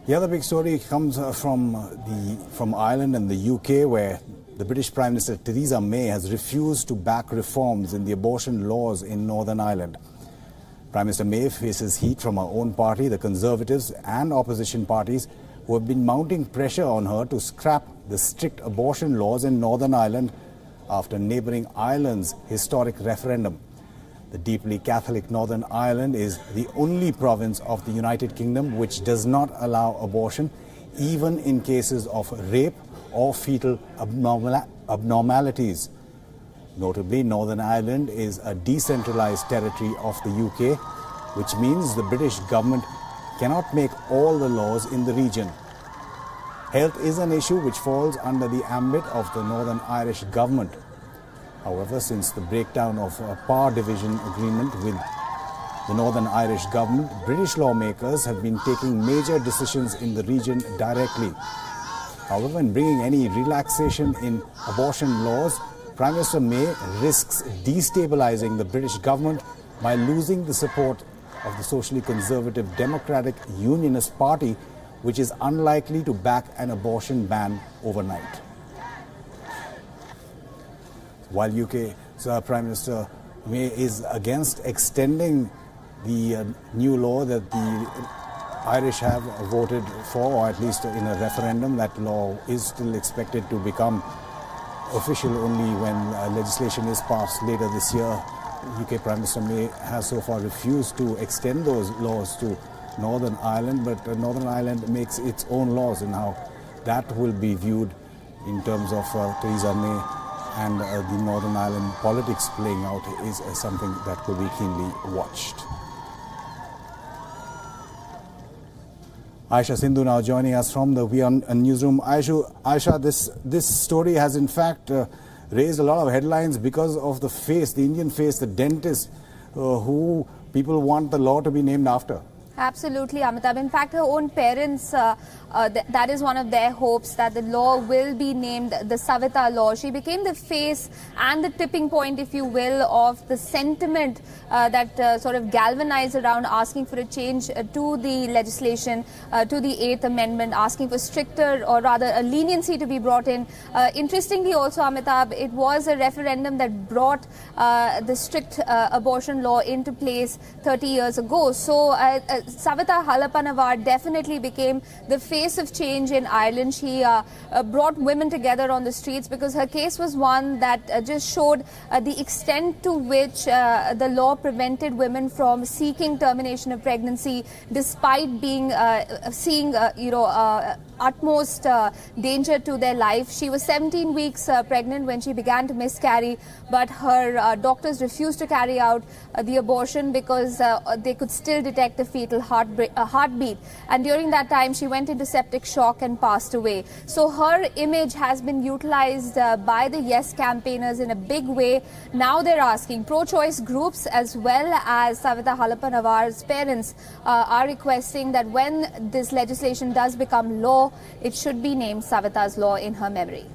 The other big story comes from Ireland and the UK, where the British Prime Minister Theresa May has refused to back reforms in the abortion laws in Northern Ireland. Prime Minister May faces heat from her own party, the Conservatives, and opposition parties who have been mounting pressure on her to scrap the strict abortion laws in Northern Ireland after neighbouring Ireland's historic referendum. The deeply Catholic Northern Ireland is the only province of the United Kingdom which does not allow abortion, even in cases of rape or fetal abnormalities. Notably, Northern Ireland is a decentralised territory of the UK, which means the British government cannot make all the laws in the region. Health is an issue which falls under the ambit of the Northern Irish government. However, since the breakdown of a power division agreement with the Northern Irish government, British lawmakers have been taking major decisions in the region directly. However, in bringing any relaxation in abortion laws, Prime Minister May risks destabilising the British government by losing the support of the socially conservative Democratic Unionist Party, which is unlikely to back an abortion ban overnight. While UK's Prime Minister May is against extending the new law that the Irish have voted for, or at least in a referendum, that law is still expected to become official only when legislation is passed later this year. UK Prime Minister May has so far refused to extend those laws to Northern Ireland, but Northern Ireland makes its own laws, and how that will be viewed in terms of Theresa May and the Northern Ireland politics playing out is something that will be keenly watched. Aisha Sindhu now joining us from the WION newsroom. Aisha, this story has in fact raised a lot of headlines because of the face, the Indian face, the dentist who people want the law to be named after. Absolutely, Amitabh. In fact, her own parents, that is one of their hopes, that the law will be named the Savita law. She became the face and the tipping point, if you will, of the sentiment that sort of galvanized around asking for a change to the legislation, to the 8th Amendment, asking for stricter, or rather a leniency to be brought in. Interestingly also, Amitabh, it was a referendum that brought the strict abortion law into place 30 years ago. So Savita Halappanavar definitely became the face of change in Ireland. She brought women together on the streets because her case was one that just showed the extent to which the law prevented women from seeking termination of pregnancy despite being seeing utmost danger to their life. She was 17 weeks pregnant when she began to miscarry, but her doctors refused to carry out the abortion because they could still detect the fetal heartbeat, and during that time she went into septic shock and passed away. So her image has been utilized by the Yes campaigners in a big way. Now they're asking, pro-choice groups as well as Savita Halappanavar's parents are requesting that when this legislation does become law, it should be named Savita's law in her memory.